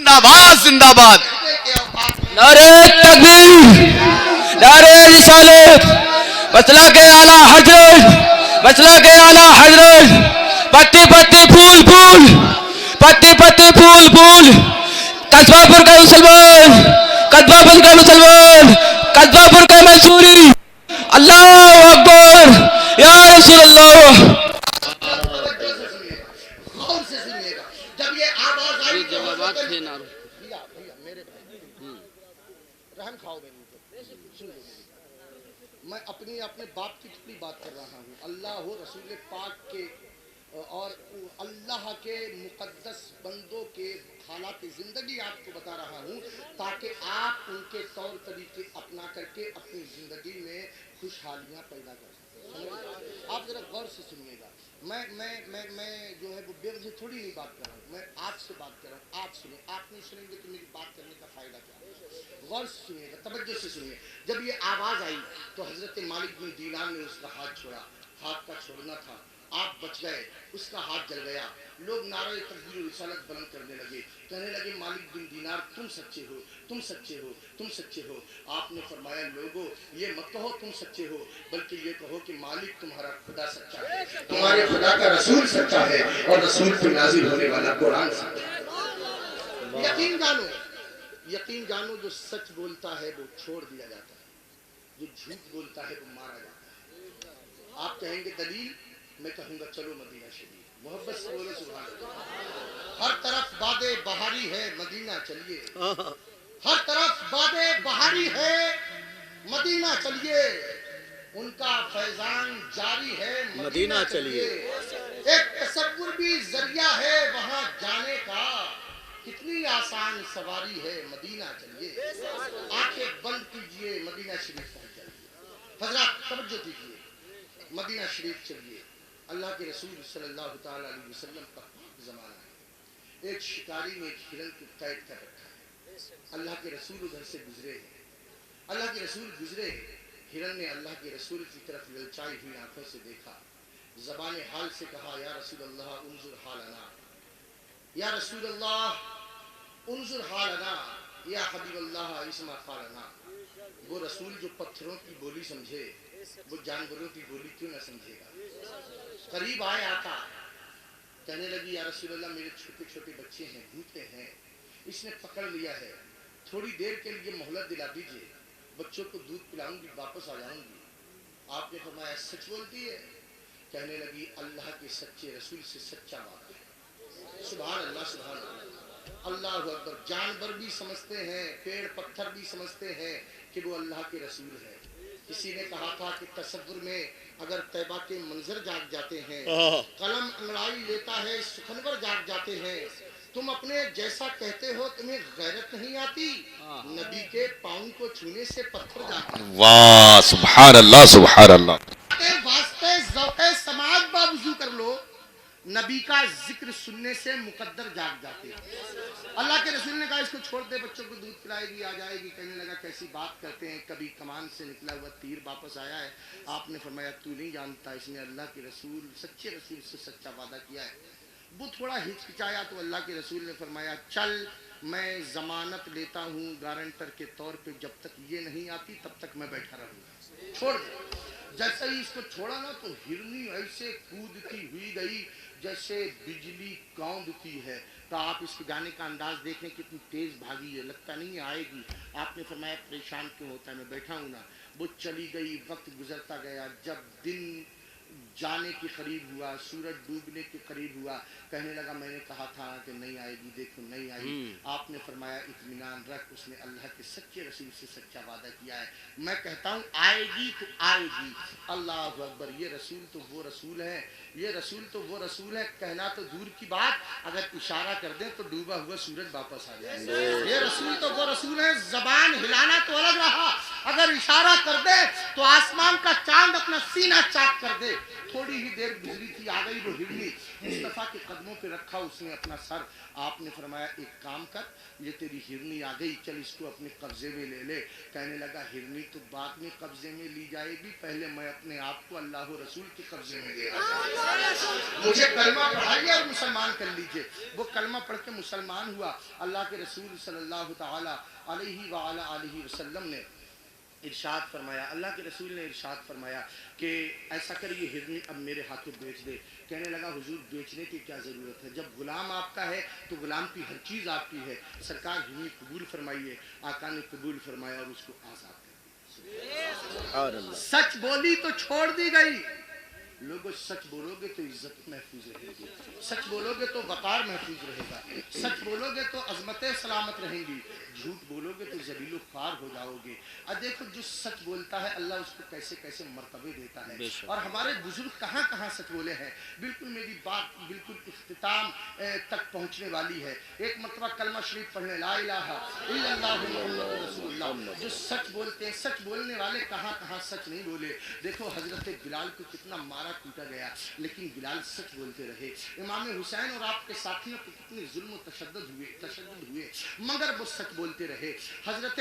जिंदाबाद जिंदाबाद। नारे तकबीर, नारे रिसालत, मसला के आला हजरत, मसला के आला हजरत, पत्ती पत्ती फूल फूल, पत्ती पत्ती फूल फूल, कस्बापुर का मुसलमान, कस्बापुर का मुसलमान, कस्बापुर का मंसूरी, अल्लाह अकबर, या रसूल अल्लाह। जब ये आवाज आई तो रहम खाओ मैं अपने बाप की थोड़ी बात कर रहा हूँ। अल्लाह हो रसूल पाक के और अल्लाह के मुकद्दस बंदों के हालात जिंदगी आपको बता रहा हूँ ताकि आप उनके तौर तरीके अपना करके अपनी जिंदगी में खुशहालियाँ पैदा कर सकें। आप जरा गौर से सुनिएगा। मैं जो है वो बेवजह थोड़ी नहीं बात कर रहा हूँ, मैं आपसे बात कर रहा हूँ। आप सुनिए, आप नहीं सुनेंगे तो मेरी बात करने का फायदा क्या है। गौर से सुनिएगा, तवज्जो से सुनिए। जब ये आवाज़ आई तो हजरत मालिक बिन दीनार ने उसका हाथ छोड़ा। हाथ का छोड़ना था, आप बच गए, उसका हाथ जल गया। लोग नारे तकबीर और रिसालत बुलंद करने लगे, कहने लगे मालिक बिन दीनार तुम सच्चे हो, तुम सच्चे हो, तुम सच्चे हो। आपने फरमाया लोगों ये मत कहो तुम सच्चे हो, बल्कि ये कहो कि मालिक तुम्हारा खुदा सच्चा है, तुम्हारे खुदा का रसूल सच्चा है और रसूल पे नाजिल होने वाला कुरान सच्चा है। यकीन जानो, यकीन जानो, जो सच बोलता है वो छोड़ दिया जाता है, जो झूठ बोलता है वो मारा जाता है। आप कहेंगे दलील, मैं कहूंगा चलो मदीना शरीफ, मोहब्बत से बोलो सुभान अल्लाह। हर तरफ बादे बहारी है मदीना चलिए, हर तरफ बादे बहारी है मदीना चलिए, उनका फैजान जारी है मदीना चलिए। एक तसव्वुर भी जरिया है वहां जाने का, कितनी आसान सवारी है मदीना चलिए। आंखें बंद कीजिए, मदीना शरीफ पहुंच जाइए। हजरत तवज्जो दीजिए, मदीना शरीफ चलिए। अल्लाह के रसूल सल्लल्लाहु ताला अलैहि वसल्लम का ज़माना है। एक शिकारी ने एक हिरन को कैद कर रखा है। अल्लाह के रसूल उधर से गुजरे हैं, अल्लाह के रसूल गुजरे, हिरन ने अल्लाह के रसूल की तरफ ललचाई हुई आंखों से देखा, ज़बान हाल से कहा या रसूल अल्लाह उन्जुर हालना, या रसूल अल्लाह उन्जुर हालना, या हबीब अल्लाह इस्मा खालना। वो रसूल जो पत्थरों की बोली समझे वो जानवरों की बोली क्यों ना समझेगा। करीब आए आका, कहने लगी या रसूल अल्लाह मेरे छोटे छोटे बच्चे हैं, भूखे हैं, इसने पकड़ लिया है, थोड़ी देर के लिए मोहलत दिला दीजिए, बच्चों को दूध पिलाऊंगी, वापस आ जाऊंगी। आपने फरमाया सच बोलती है? कहने लगी अल्लाह के सच्चे रसूल से सच्चा वादा है। सुभान अल्लाह, सुभान अल्लाह, अल्लाह अकबर। जानवर भी समझते हैं, पेड़ पत्थर भी समझते हैं कि वो अल्लाह के रसूल है। किसी ने कहा था कि तसव्वुर में अगर तैबा के मंजर जाग जाते हैं, कलम अंगड़ाई लेता है, सुखनवर जाग जाते हैं, तुम अपने जैसा कहते हो, तुम्हें गैरत नहीं आती, नबी के पाँव को छूने से पत्थर जागते हैं। वाह सुभान अल्लाह, सुभान अल्लाह। वास्ते ज़ौक़े समाज बावजू कर लो, नबी का जिक्र सुनने से मुकद्दर जाग जाते हैं। अल्लाह के रसूल ने कहा इसको छोड़ दे, बच्चों को दूध पिलाएगी, आ जाएगी। कहने लगा कैसी बात करते हैं, कभी कमान से निकला हुआ तीर वापस आया है। आपने फरमाया तू नहीं जानता, इसने अल्लाह के रसूल सच्चे रसूल से सच्चा वादा किया है। वो थोड़ा हिचकिचाया तो अल्लाह के रसूल ने फरमाया चल मैं जमानत लेता हूँ गारंटर के तौर पे, जब तक ये नहीं आती तब तक मैं बैठा रहूँगा, छोड़ दे। जैसे ही इसको छोड़ा ना तो हिरनी ऐसे कूदती हुई गई जैसे बिजली कौंधती है। तो आप इसके जाने का अंदाज देखें कितनी तेज भागी है, लगता नहीं आएगी। आपने फरमाया परेशान क्यों होता है, मैं बैठा हूँ ना। वो चली गई, वक्त गुजरता गया, जब दिन जाने के करीब हुआ, सूरज डूबने के करीब हुआ, कहने लगा मैंने कहा था कि नहीं आएगी, देखो नहीं आई। आपने फरमाया इत्मीनान रख, उसने अल्लाह के सच्चे रसूल से सच्चा वादा किया है। मैं कहता हूँ आएगी तो आएगी। अल्लाह अकबर। ये रसूल तो वो रसूल है, ये रसूल तो वो रसूल है, कहना तो दूर की बात, अगर इशारा कर दे तो डूबा हुआ सूरज वापस आ जाएगा। ये रसूल तो वो रसूल है, जबान हिलाना तो अलग रहा, अगर इशारा कर दे तो आसमान का चांद अपना सीना चाक कर दे। थोड़ी ही देर गुजरी थी, आ गई वो हिरनी। मुस्तफ़ा के कदमों पे रखा उसने अपना सर। आपने फरमाया एक काम कर, ये तेरी हिरनी आ गई, चल इसको अपने कब्जे में ले ले। कहने लगा हिरनी तो बाद में कब्जे में ली जाएगी, पहले मैं अपने आप को अल्लाह और रसूल के कब्जे में ले आऊं। मुझे कलमा पढ़ाइए और मुसलमान कर लीजिए। वो कलमा पढ़ के मुसलमान हुआ। अल्लाह के रसूल सल्लल्लाहु ताला अलैहि वसल्लम ने इरशाद फरमाया, अल्लाह के रसूल ने इरशाद फरमाया कि ऐसा कर ये हिरनी अब मेरे हाथों बेच दे। कहने लगा हुजूर बेचने की क्या ज़रूरत है, जब गुलाम आपका है तो गुलाम की हर चीज़ आपकी है। सरकार हिरनी कबूल फरमाइए। आका ने कबूल फरमाया और उसको आज़ाद कर दिया। सच बोली तो छोड़ दी गई। लोगों सच बोलोगे तो इज्जत महफूज रहेगी, सच बोलोगे तो वकार महफूज रहेगा, सच बोलोगे तो अजमतें सलामत रहेंगी, झूठ बोलोगे तो जलीलो ख्वार हो जाओगे। और देखो जो सच बोलता है अल्लाह उसको कैसे कैसे मर्तबे देता है। और हमारे बुजुर्ग कहाँ कहाँ सच बोले हैं। बिल्कुल मेरी बात बिल्कुल इख्तिताम तक पहुँचने वाली है। एक मरतबा कलमा शरीफ पढ़ने ला इलाहा इल्लल्लाह मुहम्मदुर रसूलुल्लाह। जो सच बोलते हैं, सच बोलने वाले कहाँ कहाँ सच नहीं बोले। देखो हजरत बिलाल को कितना मारा कूटा गया, लेकिन बिलाल सच बोलते रहे। इमाम हुसैन और आपके साथियों को कितने जुल्म तशद्दुद हुए, मगर वो सच बोलते रहे। हजरत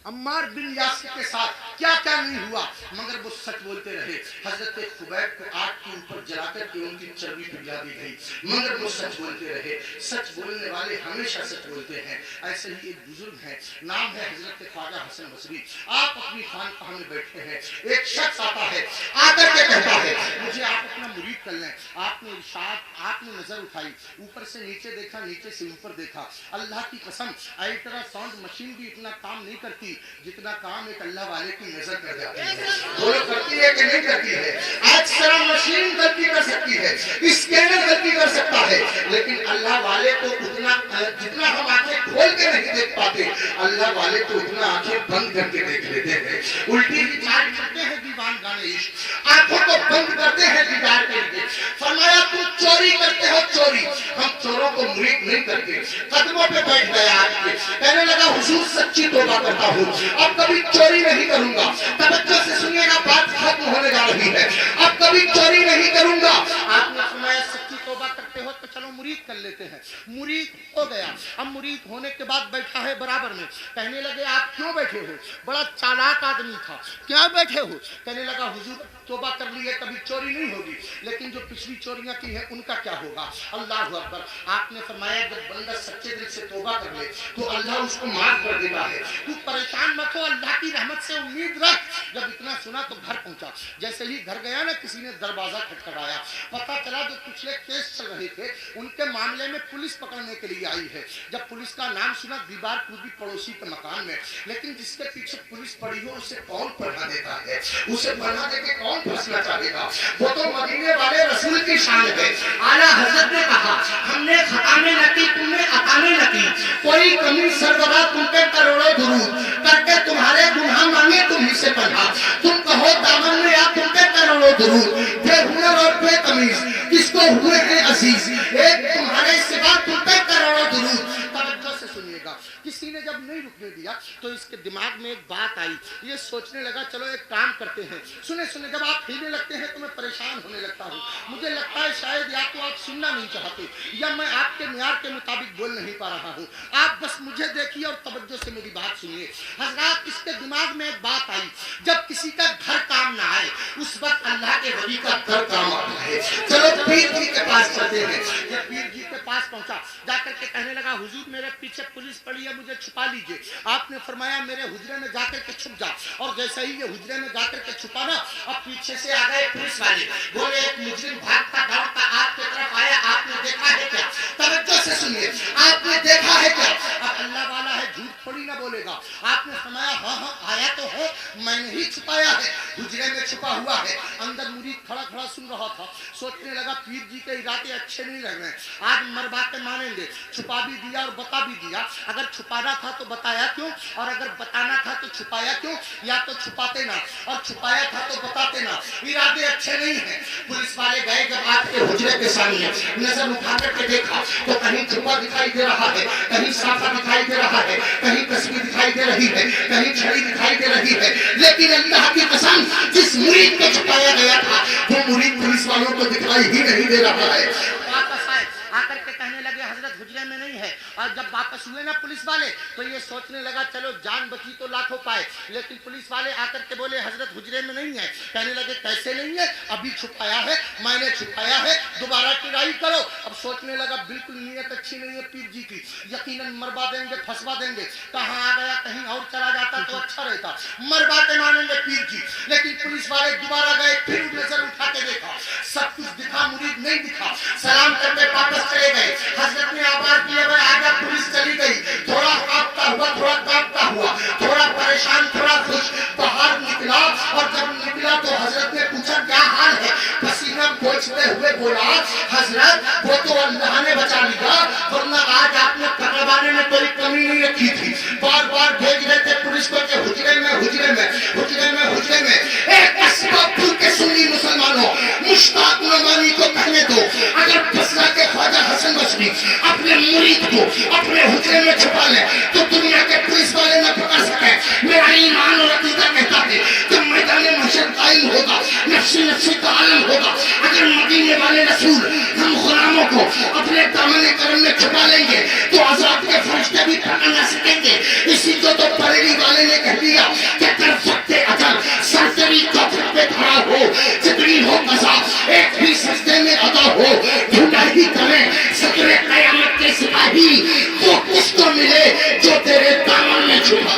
अम्मार बिन यासिर के साथ क्या क्या नहीं हुआ, मगर वो सच बोलते रहे। हजरत खुबैब को आग के ऊपर जलाकर के उनकी चर्बी पिघला दी गई, मगर वो सच बोलते रहे। सच बोलने वाले हमेशा सच बोलते हैं। ऐसे ही एक बुजुर्ग है, नाम है हजरत ख्वाजा हसन बसरी। आप अपनी खानकाह में बैठे हैं, एक शख्स आता है, आकर के कहता है मुझे आप अपना मुरीद कर लें। आपने नजर उठाई, ऊपर से नीचे देखा, नीचे से ऊपर देखा। अल्लाह की कसम अल्ट्रासाउंड मशीन भी इतना काम नहीं करती जितना काम एक अल्लाह वाले की नजर कर जाती है। वो करती है कि नहीं करती है। आज सारा मशीन गलती कर सकती है, स्कैनर गलती कर सकता है, लेकिन अल्लाह वाले को उतना जितना हम आंखें खोल के नहीं देख पाते, अल्लाह वाले तो उतना आंखें बंद करके देख लेते हैं। उल्टी विचार करते हैं दीवान गाने इश्क, आंखों को बंद करते हैं दीदार के लिए। फरमाया तुम चोरी करते हो चोरी, हम चोरों को मुरीद नहीं करते। कदमों पे बैठ गया आके, कहने लगा हुजूर सच्ची तौबा करता हूँ, अब कभी चोरी नहीं करूंगा। तवज्जो से सुनिएगा, बात खत्म होने जा रही है। अब कभी चोरी नहीं करूंगा। आपने फरमाया सच्ची तौबा करते हो तो चलो मुरीद कर लेते हैं। मुरीद हो गया। अब मुरीद होने के बाद बैठा है बराबर में। कहने लगे आप क्यों बैठे हो? बड़ा चालाक आदमी था, क्या बैठे हो? कहने लगा हुजूर तौबा कर ली है, कभी चोरी नहीं होगी, लेकिन जो पिछली चोरियां की है उनका क्या होगा? अल्लाह अकबर। आपने फरमाया जब बंदा सच्चे दिल से तौबा कर ले तो अल्लाह उसको माफ कर देता है। तू परेशान मत हो, अल्लाह की रहमत से उम्मीद रख। जब इतना सुना तो घर पहुंचा। जैसे ही घर गया ना, किसी ने दरवाजा खटखटाया। पता चला जो पिछले केस चल रहे थे उनके मामले में पुलिस पकड़ने के लिए आई है। जब पुलिस का नाम सुना, दीवार कूदी पड़ोसी के मकान में, लेकिन जिसके पीछे पुलिस पड़ी हो उसे कौन पढ़ा देता है? उसे पढ़ा देके कौन फंसना चाहेगा? वो तो मदीने वाले रसूल की शान है। आला हजरत ने कहा हमने खता में न की, तुमने अता में न की, कोई कमी सरवरा तुम पे करोड़ों दुरूद करके तुम्हारे गुनाह मांगे तुम्ही से पढ़ा। तुम कहो दामन में या तुम पे करोड़ों दुरूद, बेहुनर और बेतमीज किसको हुए हैं अजीज, एक तुम्हारे सिवा तुम पे करोड़ों दुरूद। तवज्जो से सुनिएगा। किसी ने जब नहीं रुकने दिया तो इसके दिमाग में एक बात आई। ये सोचने लगा चलो एक काम करते हैं। सुने सुने जब आप हिलने लगते हैं तो मैं परेशान होने लगता हूँ। मुझे लगता है शायद या तो आप सुनना नहीं चाहते या मैं आपके न्यार के मुताबिक बोल नहीं पा रहा हूँ। आप बस मुझे देखिए और तवज्जो से मेरी बात सुनिए। हज़रात इसके दिमाग में एक बात आई, जब किसी का घर काम ना आए उस वक्त अल्लाह के वली का घर काम आता है। चलो पीर जी के पास चलते हैं। जब पीर जी के पास पहुंचा, जाकर के कहने लगा हुजूर मेरे पीछे पुलिस पड़ी है, मुझे छुपा लीजिए। आपने फरमाया मेरे हुजरे में जाकर के छुप जा। और जैसे ही ये हुजरे में जाकर के छुपा ना, अब पीछे से आ गए पुलिस वाले। बोले एक मुजरिम भागता दौड़ता आपके तरफ आया, आपने देखा है क्या? तवज्जो से सुनिए, आपने देखा है क्या? अब अल्लाह वाला है, झूठ थोड़ी ना बोलेगा। आपने फरमाया हाँ हाँ आया तो है, मैंने ही छुपाया है, हुजरे में छुपा हुआ है। अंदर मुरीद खड़ा खड़ा सुन रहा था, सोचने लगा पीर जी के इरादे अच्छे नहीं लग रहे, आज मरवा के मानेंगे। छुपा भी दिया और बता भी दिया। अगर छुपाना था तो बताया क्यों, और अगर बताना था तो छुपाया क्यों? या तो छुपाते ना, और छुपाया था तो बताते ना। इरादे अच्छे नहीं है। पुलिस वाले गए, जब आपके हुजरे के सामने नजर उठा करके देखा तो कहीं छुपा दिखाई दे रहा है, कहीं साफा दिखाई दे रहा है, कहीं तस्वीर दिखाई दे रही है, कहीं छड़ी दिखाई दे रही है। लेकिन अल्लाह की कसम जिस मुरीद को छुपाया गया था वो मुरीद पुलिस वालों को दिखा دکھائی ہی نہیں دے رہا ہے. واپس آئے آ کر کے کہنے لگے حضرت حجرے میں نہیں ہے. اور جب واپس ہوئے نا پولیس والے تو یہ سوچنے لگا چلو جان بچی تو لاکھوں پائے, لیکن پولیس والے آ کر کے بولے حضرت حجرے میں نہیں ہے. کہنے لگے کیسے نہیں ہے, ابھی چھپایا ہے, میں نے چھپایا ہے, دوبارہ ٹرائی کرو. اب سوچنے لگا بالکل نیت اچھی نہیں ہے پیر جی کی, یقیناً مروا دیں گے, پھنسوا دیں گے, کہاں آ گیا کہیں اور چلا جاتا تو اچھا رہتا, مرواتے مانیں گے پیر جی. لیکن پولیس والے دوبارہ گئے, پھر نظر اٹھا کے دیکھا, سب کچھ دکھا, مرید نہیں دکھا. سلام کر کے واپس چلے گئے. حضرت نے آواز دیا بھائی آگے, پولیس چلی گئی. تھوڑا کانپتا ہوا, تھوڑا کانپتا ہوا, تھوڑا پریشان, تھوڑا خوش, باہر نکلا. اور جب نکلا تو حضرت نے پوچھا کیا حال ہے, پسینہ پوچھتے ہوئے بولا حضرت وہ تو اللہ نے بچا لیا, ورنہ آج آپ نے پکڑوانے میں کوئی کمی نہیں رکھی تھی. بار بار بھیج رہے تھے پولیس کو کہ حجرے میں, حجرے میں, حجرے میں, حجرے میں. ایک اسباب پھول کے سنی مسلمانوں, مشتاق نعمانی کو کہنے دو, اگر بصرہ کے خواجہ حسن بصری اپنے مرید کو اپنے حجرے میں چھپا لے تو دنیا کے پولیس والے نہ پکڑ سکے. میرا ایمان اور عقیدہ کہتا ہے کہ میدان محشر قائم ہوگا, نفسی نفسی کا عالم ہوگا. اگر مدینے والے رسول ہم غلاموں کو اپنے دامن کرم میں چھپا لیں گے تو عذاب کے فرشتے بھی پکڑ نہ سکیں گے. اسی کو تو بریلی والے نے کہہ دیا کہ در وقت اجل سر تیری کوفر پہ کھڑا ہو, جتنی ہو قضا ایک بھی سجدے میں ادا ہو. ڈھونڈا ہی کریں سکرے قیامت کے سپاہی, وہ کس کو ملے جو تیرے دامن میں چھپا.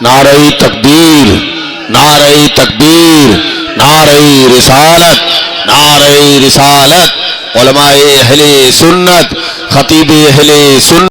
نعرہ تکبیر, نعرہ تکبیر, نعرہ رسالت, نعرہ رسالت. علماء اہل سنت, خطیب اہل سنت.